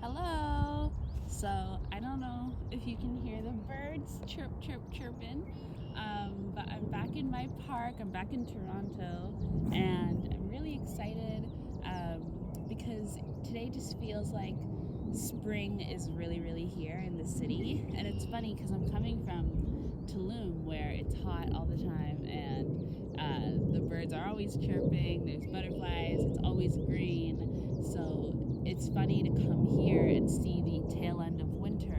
Hello. So I don't know if you can hear the birds chirping, but I'm back in my park. I'm back in Toronto, and I'm really excited because today just feels like spring is really here in the city. And it's funny because I'm coming from Tulum, where it's hot all the time, and the birds are always chirping. There's butterflies. It's always green. So it's funny to come here and see the tail end of winter,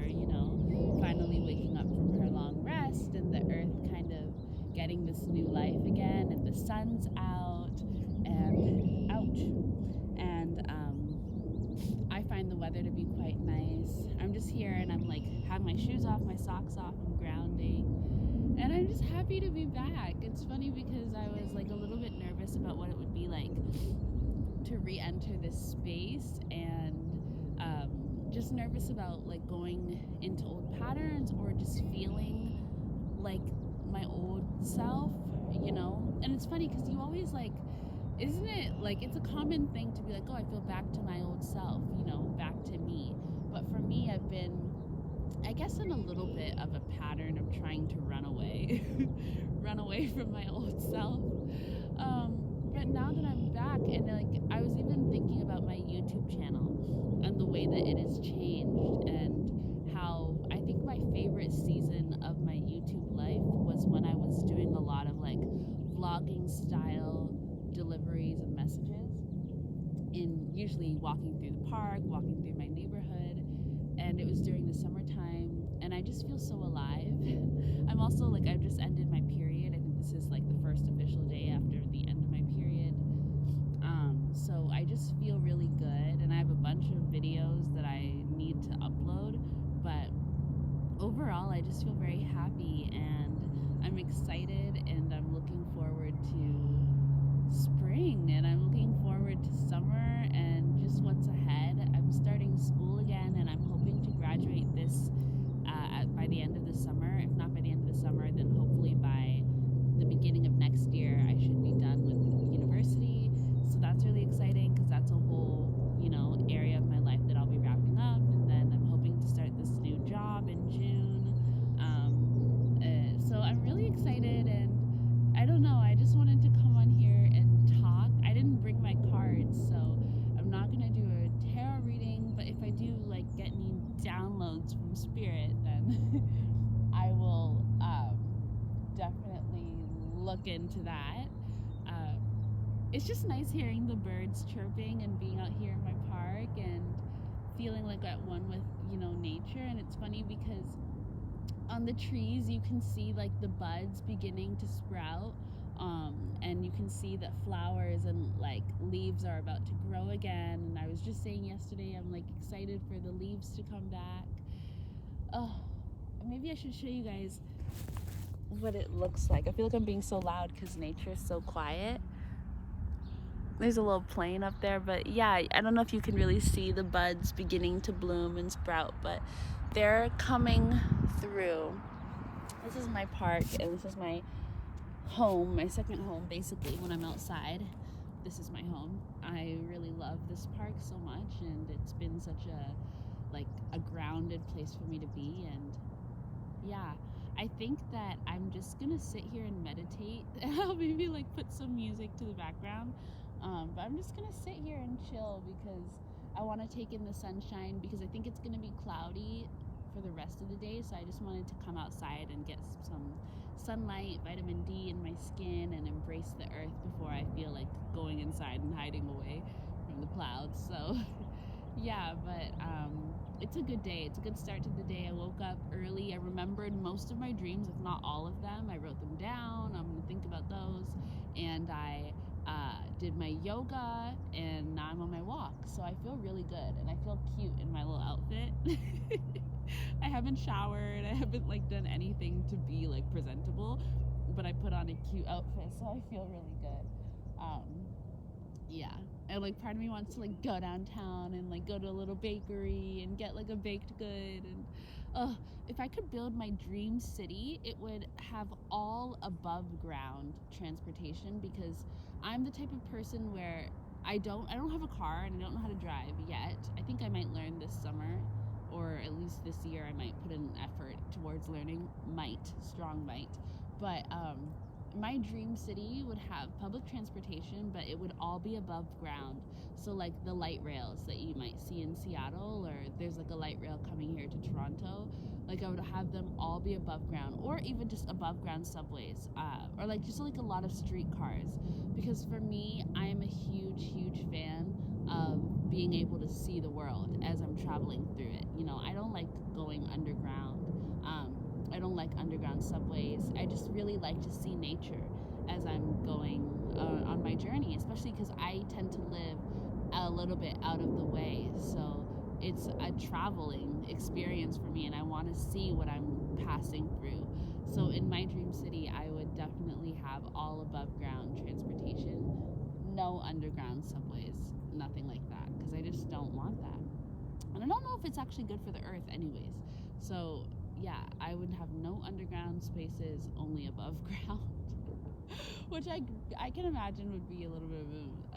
finally waking up from her long rest and the earth kind of getting this new life again, and the sun's out, and ouch. And I find the weather to be quite nice. I'm just here and I'm like, have my shoes off, my socks off, I'm grounding. And I'm just happy to be back. It's funny because I was like a little bit nervous about what it would be like to re-enter this space, and just nervous about like going into old patterns or just feeling like my old self. And it's funny because you always like, isn't it like, it's a common thing to be like, oh, I feel back to my old self, back to me. But for me, I've been, I guess, in a little bit of a pattern of trying to run away run away from my old self. But now that I'm back, and like I was even thinking about my YouTube channel and the way that it has changed, and how I think my favorite season of my YouTube life was when I was doing a lot of like vlogging style deliveries and messages, in usually walking through the park, walking through my neighborhood, and it was during the summertime, and I just feel so alive. I'm also like, I've just ended my period. I think this is like the first official day after the end of my period. So I just feel really good, and I have a bunch of videos that I need to upload, but overall I just feel very happy, and I'm excited, and I'm looking forward to spring, and I'm looking forward to summer and just what's ahead. I'm starting school again, and I'm hoping to graduate this by the end of the summer. If not by the end of the summer, then hopefully by the beginning of next year I should be done with university. So that's really exciting because that's a whole area of my life that I'll be wrapping up, and then I'm hoping to start this new job in June. So I'm really excited, and I don't know, I just wanted to come on here and talk. I didn't bring my cards, so I'm not gonna do a tarot reading, but if I do like get any downloads from spirit, then I will definitely look into that. Um, it's just nice hearing the birds chirping and being out here in my park and feeling like at one with nature. And it's funny because on the trees you can see like the buds beginning to sprout, and you can see that flowers and like leaves are about to grow again. And I was just saying yesterday, I'm like excited for the leaves to come back. Oh, maybe I should show you guys what it looks like. I feel like I'm being so loud because nature is so quiet. There's a little plane up there, but yeah, I don't know if you can really see the buds beginning to bloom and sprout, but they're coming through. This is my park, and this is my home, my second home basically. When I'm outside, this is my home. I really love this park so much, and it's been such a grounded place for me to be. And yeah, I think that I'm just gonna sit here and meditate. I'll maybe like put some music to the background, but I'm just gonna sit here and chill because I want to take in the sunshine, because I think it's gonna be cloudy for the rest of the day. So I just wanted to come outside and get some sunlight, vitamin D in my skin, and embrace the earth before I feel like going inside and hiding away from the clouds. So yeah, but it's a good day. It's a good start to the day. I woke up early. I remembered most of my dreams, if not all of them. I wrote them down. I'm gonna think about those, and I did my yoga, and now I'm on my walk. So I feel really good, and I feel cute in my little outfit. I haven't showered. I haven't like done anything to be like presentable, but I put on a cute outfit, so I feel really good. Yeah, and like part of me wants to like go downtown and like go to a little bakery and get like a baked good. And if I could build my dream city, it would have all above ground transportation, because I'm the type of person where I don't have a car, and I don't know how to drive yet. I think I might learn this summer at least this year, I might put in effort towards learning strong might. But my dream city would have public transportation, but it would all be above ground. So like the light rails that you might see in Seattle, or there's like a light rail coming here to Toronto. Like I would have them all be above ground, or even just above ground subways, or like just like a lot of streetcars. Because for me, I am a huge fan of being able to see the world as I'm traveling through it. You know, I don't like going underground. I don't like underground subways. I just really like to see nature as I'm going on my journey, especially because I tend to live a little bit out of the way. So it's a traveling experience for me, and I want to see what I'm passing through. So in my dream city, I would definitely have all above ground transportation, no underground subways, nothing like that, because I just don't want that. And I don't know if it's actually good for the earth anyways. So yeah, I would have no underground spaces, only above ground. Which I can imagine would be a little bit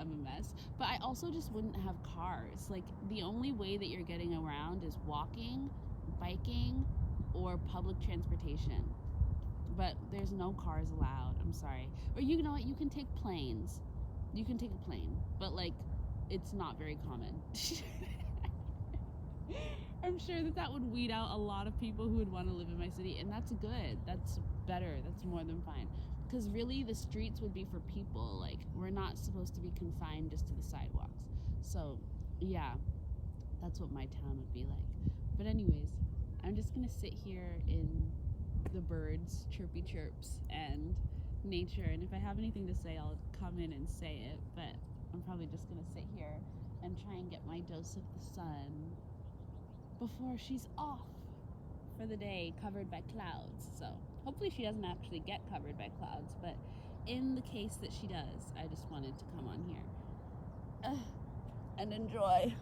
of a mess. But I also just wouldn't have cars. Like the only way that you're getting around is walking, biking, or public transportation. But there's no cars allowed. I'm sorry. Or you know what? You can take planes. You can take a plane, but like it's not very common. I'm sure that would weed out a lot of people who would want to live in my city, and that's good. That's better. That's more than fine. Because really, the streets would be for people. Like, we're not supposed to be confined just to the sidewalks. So, yeah, that's what my town would be like. But anyways, I'm just going to sit here in the birds' chirpy chirps and nature. And if I have anything to say, I'll come in and say it. But I'm probably just going to sit here and try and get my dose of the sun before she's off for the day, covered by clouds. So hopefully she doesn't actually get covered by clouds, but in the case that she does, I just wanted to come on here and enjoy.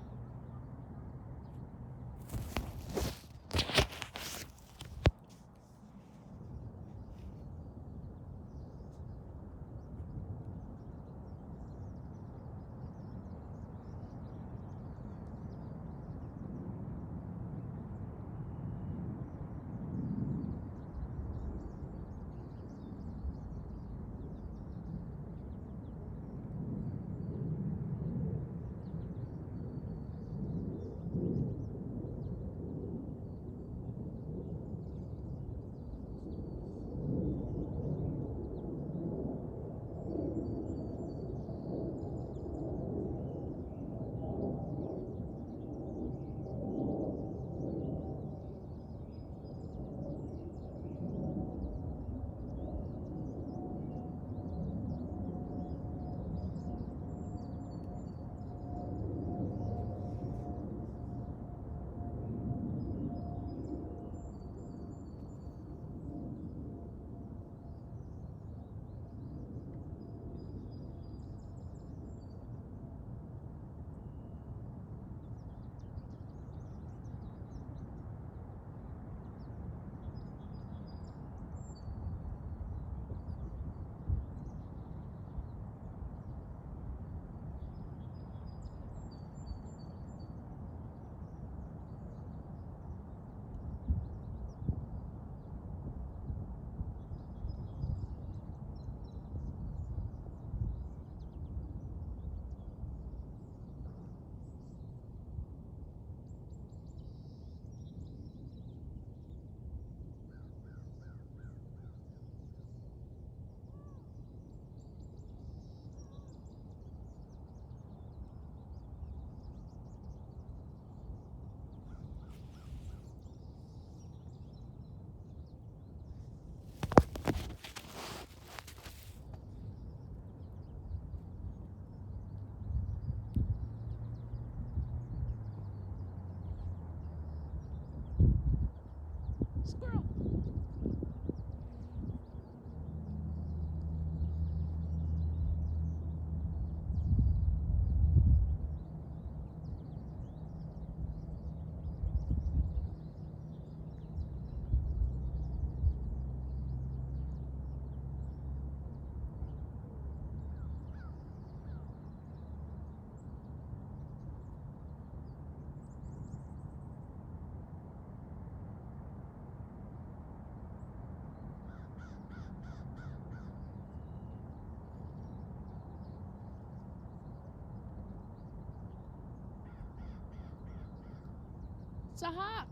It's a hawk.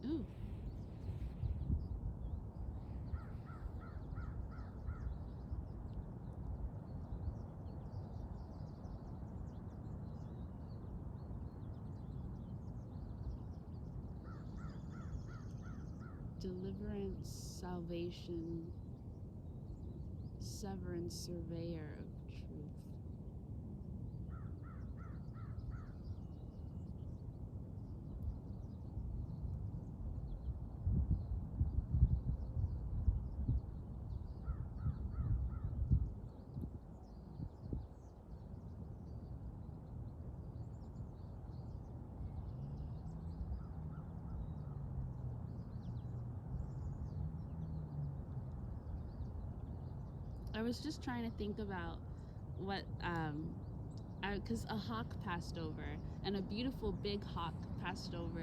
Ooh. Deliverance, salvation, severance, surveyor of truth. I was just trying to think about what, because a hawk passed over, and a beautiful big hawk passed over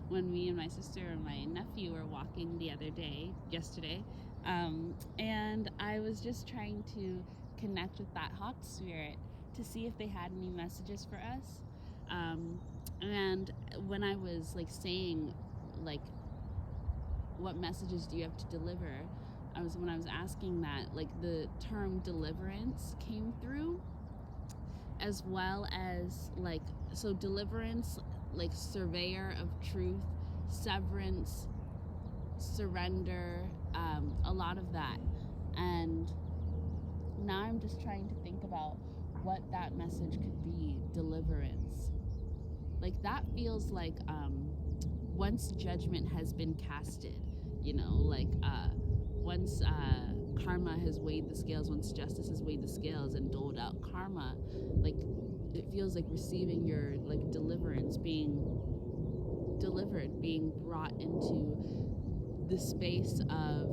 when me and my sister and my nephew were walking the other day, yesterday, and I was just trying to connect with that hawk spirit to see if they had any messages for us. And when I was like saying, like, what messages do you have to deliver? When I was asking that, like, the term deliverance came through, as well as, like, so deliverance, like surveyor of truth, severance, surrender, a lot of that. And now I'm just trying to think about what that message could be. Deliverance, like, that feels like once judgment has been casted, like once karma has weighed the scales, once justice has weighed the scales and doled out karma, like, it feels like receiving your, like, deliverance, being delivered, being brought into the space of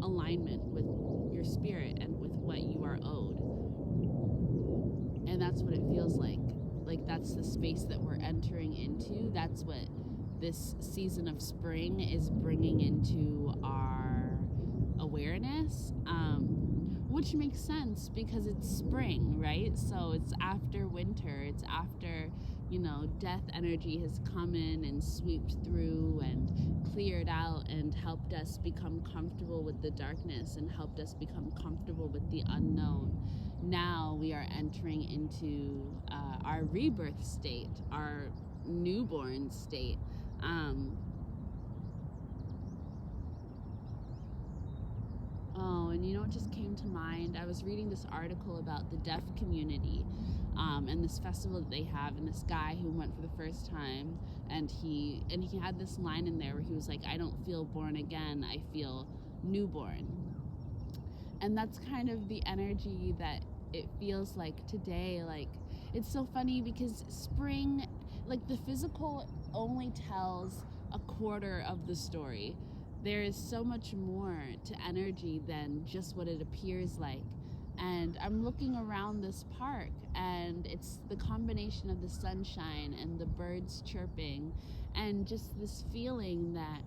alignment with your spirit and with what you are owed. And that's what it feels like. Like, that's the space that we're entering into. That's what this season of spring is bringing into our awareness, which makes sense because it's spring, right? So it's after winter, it's after, death energy has come in and swept through and cleared out and helped us become comfortable with the darkness and helped us become comfortable with the unknown. Now we are entering into our rebirth state, our newborn state. Oh, and you know what just came to mind? I was reading this article about the deaf community, and this festival that they have, and this guy who went for the first time, and he had this line in there where he was like, "I don't feel born again, I feel newborn." And that's kind of the energy that it feels like today. Like, it's so funny because spring, like, the physical only tells a quarter of the story. There is so much more to energy than just what it appears like. And I'm looking around this park, and it's the combination of the sunshine and the birds chirping and just this feeling that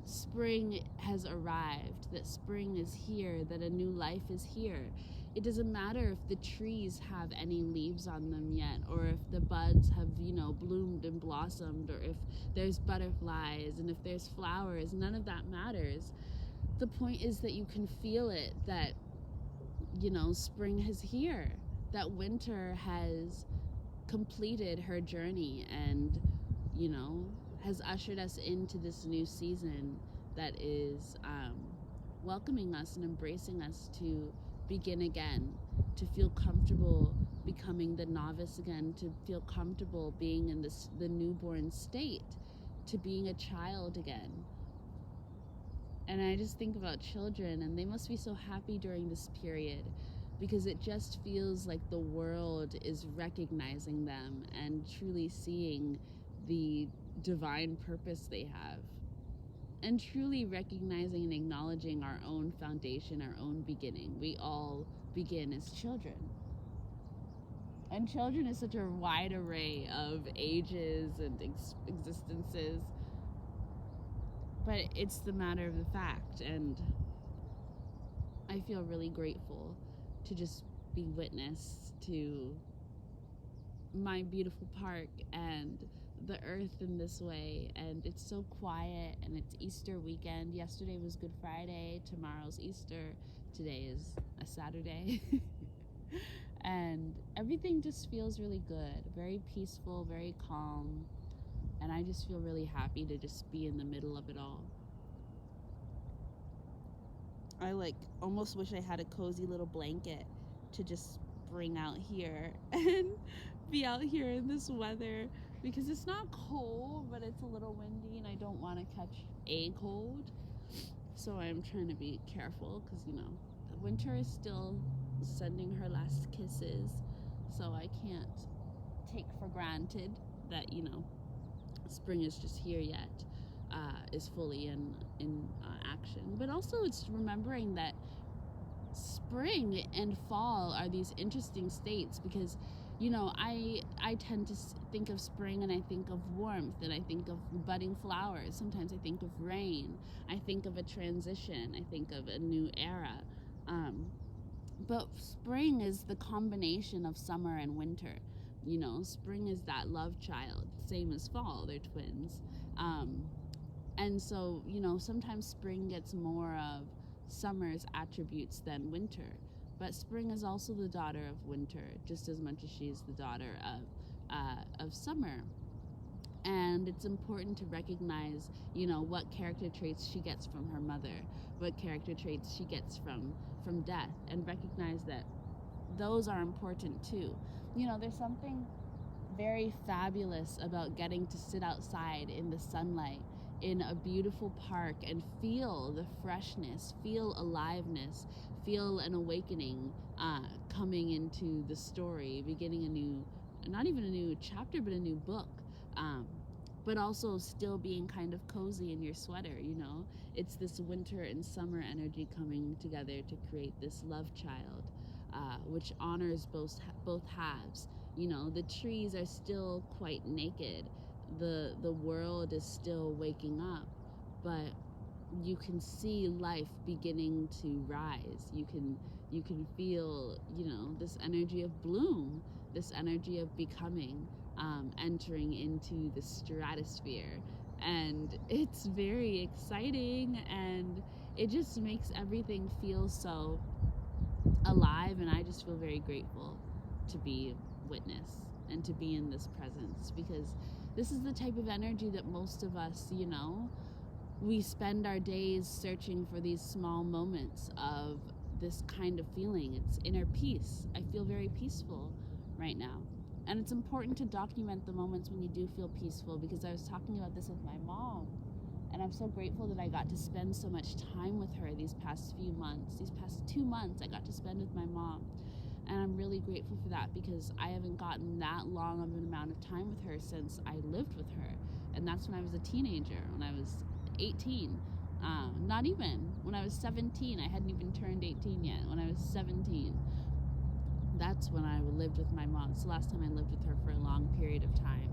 spring has arrived, that spring is here, that a new life is here. It doesn't matter if the trees have any leaves on them yet, or if the buds have, bloomed and blossomed, or if there's butterflies and if there's flowers. None of that matters. The point is that you can feel it, that, spring is here, that winter has completed her journey and, has ushered us into this new season that is welcoming us and embracing us to begin again, to feel comfortable becoming the novice again, to feel comfortable being in the newborn state, to being a child again. And I just think about children, and they must be so happy during this period, because it just feels like the world is recognizing them and truly seeing the divine purpose they have, and truly recognizing and acknowledging our own foundation, our own beginning. We all begin as children. And children is such a wide array of ages and existences. But it's the matter of the fact, and I feel really grateful to just be witness to my beautiful park and the earth in this way. And it's so quiet, and it's Easter weekend. Yesterday was Good Friday, tomorrow's Easter, today is a Saturday. And everything just feels really good, very peaceful, very calm, and I just feel really happy to just be in the middle of it all. I like almost wish I had a cozy little blanket to just bring out here and be out here in this weather, because it's not cold, but it's a little windy and I don't want to catch a cold. So I'm trying to be careful, because the winter is still sending her last kisses, so I can't take for granted that spring is just here yet, is fully in action. But also it's remembering that spring and fall are these interesting states, because I tend to think of spring and I think of warmth, and I think of budding flowers. Sometimes I think of rain, I think of a transition, I think of a new era. But spring is the combination of summer and winter. Spring is that love child, same as fall, they're twins. And so, sometimes spring gets more of summer's attributes than winter. But spring is also the daughter of winter, just as much as she's the daughter of summer. And it's important to recognize, what character traits she gets from her mother, what character traits she gets from death, and recognize that those are important too. There's something very fabulous about getting to sit outside in the sunlight in a beautiful park and feel the freshness, feel aliveness, feel an awakening coming into the story, beginning a new, not even a new chapter, but a new book. But also still being kind of cozy in your sweater. It's this winter and summer energy coming together to create this love child, which honors both halves. The trees are still quite naked, the world is still waking up, but you can see life beginning to rise. You can feel this energy of bloom, this energy of becoming, entering into the stratosphere, and it's very exciting, and it just makes everything feel so alive. And I just feel very grateful to be witness and to be in this presence, because this is the type of energy that most of us, we spend our days searching for these small moments of this kind of feeling. It's inner peace. I feel very peaceful right now. And it's important to document the moments when you do feel peaceful, because I was talking about this with my mom, and I'm so grateful that I got to spend so much time with her these past few months. These past 2 months I got to spend with my mom. And I'm really grateful for that, because I haven't gotten that long of an amount of time with her since I lived with her. And that's when I was a teenager, when I was 18. Not even. When I was 17. I hadn't even turned 18 yet. When I was 17. That's when I lived with my mom. It's the last time I lived with her for a long period of time.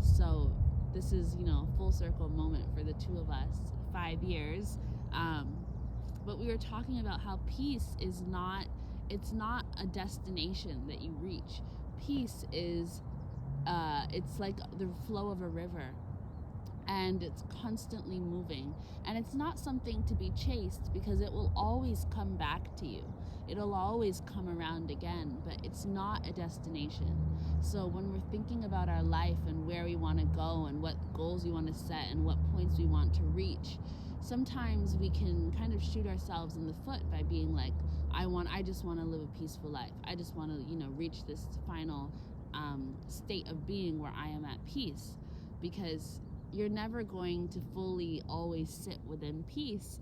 So this is, a full circle moment for the two of us. 5 years. But we were talking about how peace is not, it's not a destination that you reach. Peace is, it's like the flow of a river, and it's constantly moving, and it's not something to be chased, because it will always come back to you. It'll always come around again, but it's not a destination. So when we're thinking about our life and where we want to go and what goals we want to set and what points we want to reach, sometimes we can kind of shoot ourselves in the foot by being like, I just want to live a peaceful life. I just want to, reach this final state of being where I am at peace, because you're never going to fully always sit within peace.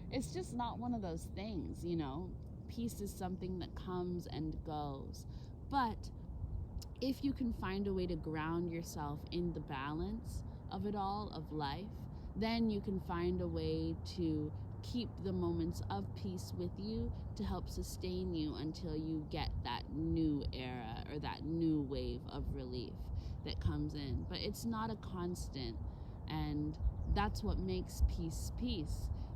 It's just not one of those things, Peace is something that comes and goes. But if you can find a way to ground yourself in the balance of it all, of life, then you can find a way to keep the moments of peace with you to help sustain you until you get that new era or that new wave of relief that comes in. But it's not a constant, and that's what makes peace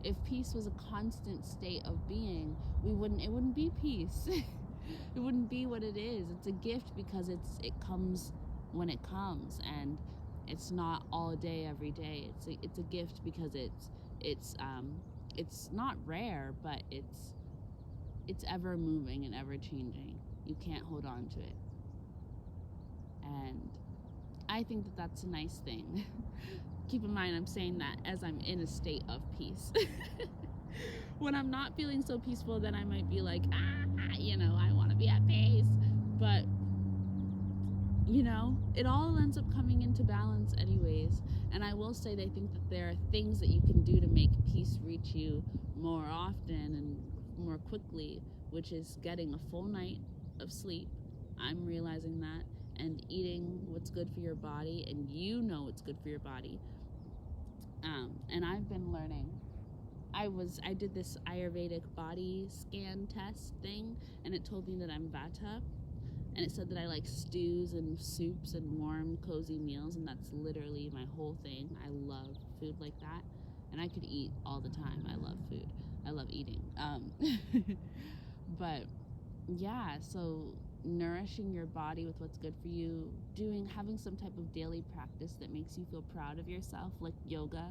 If peace was a constant state of being, it wouldn't be peace. it wouldn't be what it is. It's a gift because it comes when it comes, and it's not all day every day. It's a gift because it's not rare, but it's ever moving and ever changing. You can't hold on to it. And I think that that's a nice thing. Keep in mind, I'm saying that as I'm in a state of peace. When I'm not feeling so peaceful, then I might be like, I want to be at peace. But, it all ends up coming into balance anyways. And I will say that I think that there are things that you can do to make peace reach you more often and more quickly, which is getting a full night of sleep. I'm realizing that. And eating what's good for your body, and what's good for your body. And I've been learning. I did this Ayurvedic body scan test thing, and it told me that I'm Vata, and it said that I like stews and soups and warm, cozy meals, and that's literally my whole thing. I love food like that, and I could eat all the time. I love food. I love eating. But yeah, so nourishing your body with what's good for you, having some type of daily practice that makes you feel proud of yourself, like yoga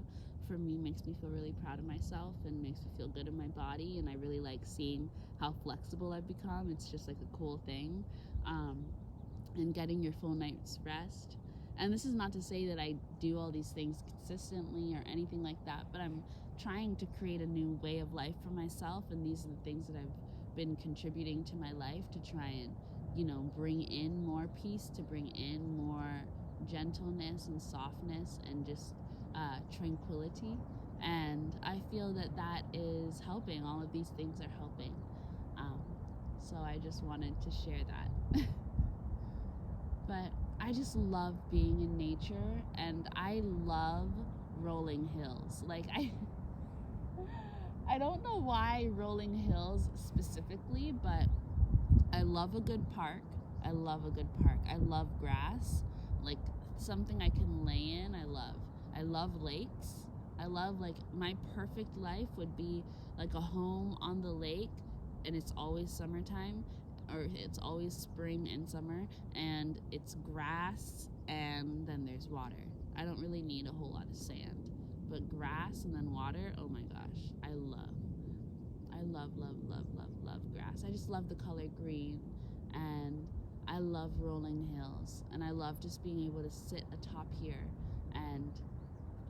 for me makes me feel really proud of myself and makes me feel good in my body, and I really like seeing how flexible I've become. It's just like a cool thing. And getting your full night's rest. And this is not to say that I do all these things consistently or anything like that, but I'm trying to create a new way of life for myself, and these are the things that I've been contributing to my life to try and bring in more peace, to bring in more gentleness and softness and just tranquility. And I feel that that is helping. All of these things are helping. So I just wanted to share that. But I just love being in nature, and I love rolling hills. Like I don't know why rolling hills specifically, but I love a good park. I love grass, like something I can lay in. I love lakes. I love, like, my perfect life would be like a home on the lake, and it's always summertime, or it's always spring and summer, and it's grass, and then there's water. I don't really need a whole lot of sand, but grass and then water, oh my gosh, I love, love, love, love grass. I just love the color green, and I love rolling hills, and I love just being able to sit atop here and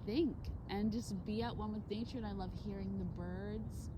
think and just be at one with nature. And I love hearing the birds.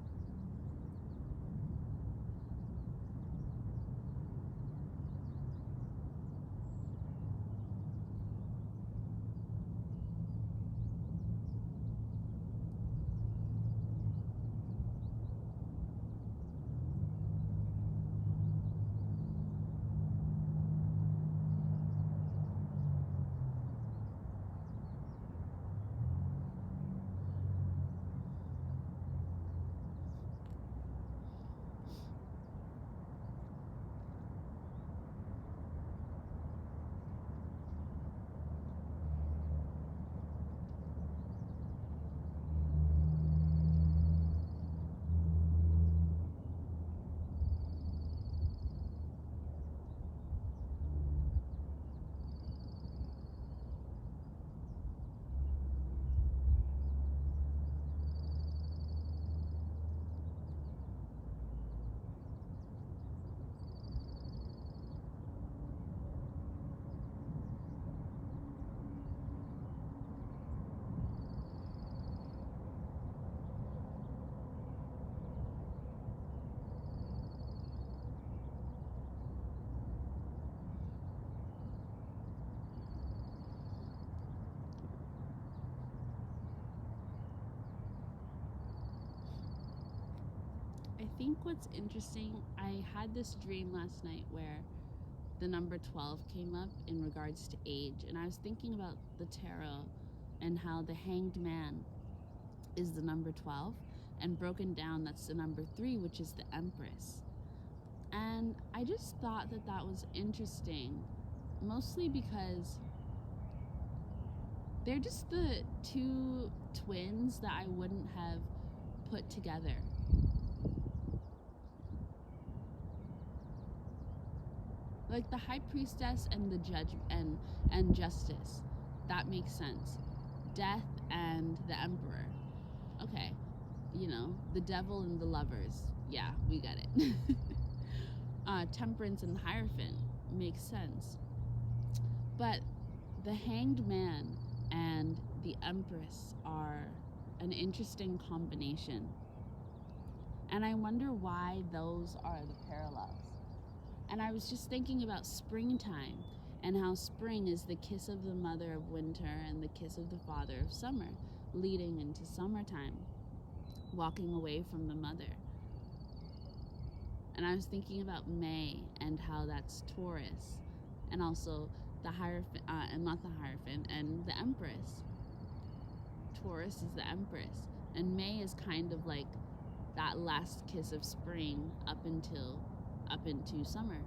I think what's interesting, I had this dream last night where the number 12 came up in regards to age, and I was thinking about the tarot and how the hanged man is the number 12, and broken down, that's the number 3, which is the Empress. And I just thought that that was interesting, mostly because they're just the two twins that I wouldn't have put together. like the high priestess and the judge and justice. That makes sense. Death and the emperor. Okay. You know, the devil and the lovers. Yeah, we get it. Temperance and Hierophant makes sense. But the Hanged Man and the Empress are an interesting combination. And I wonder why those are the parallels. And I was just thinking about springtime and how spring is the kiss of the mother of winter and the kiss of the father of summer, leading into summertime, walking away from the mother. And I was thinking about May and how that's Taurus, and also the Hierophant, and not the Hierophant, and the Empress. Taurus is the Empress, and May is kind of like that last kiss of spring up into summer.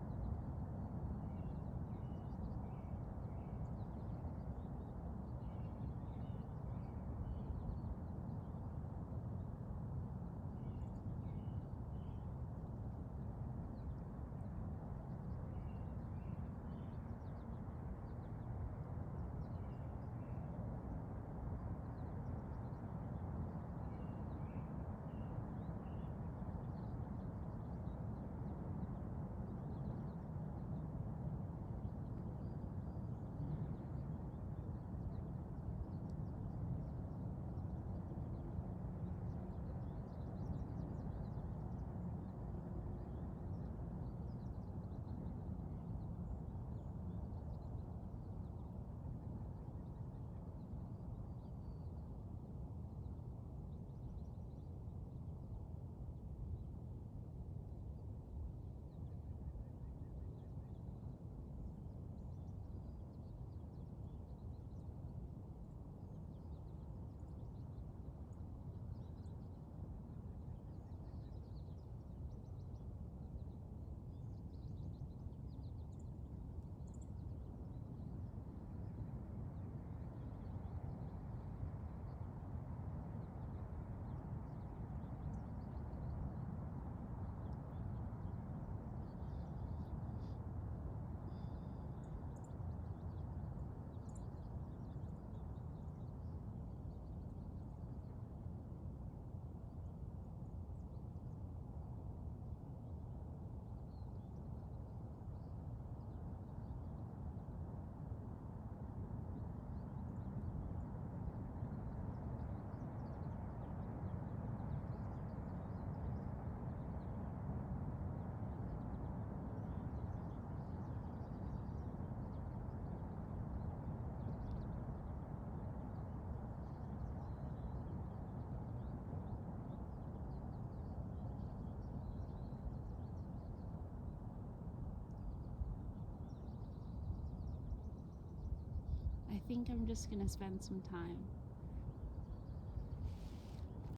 I think I'm just gonna spend some time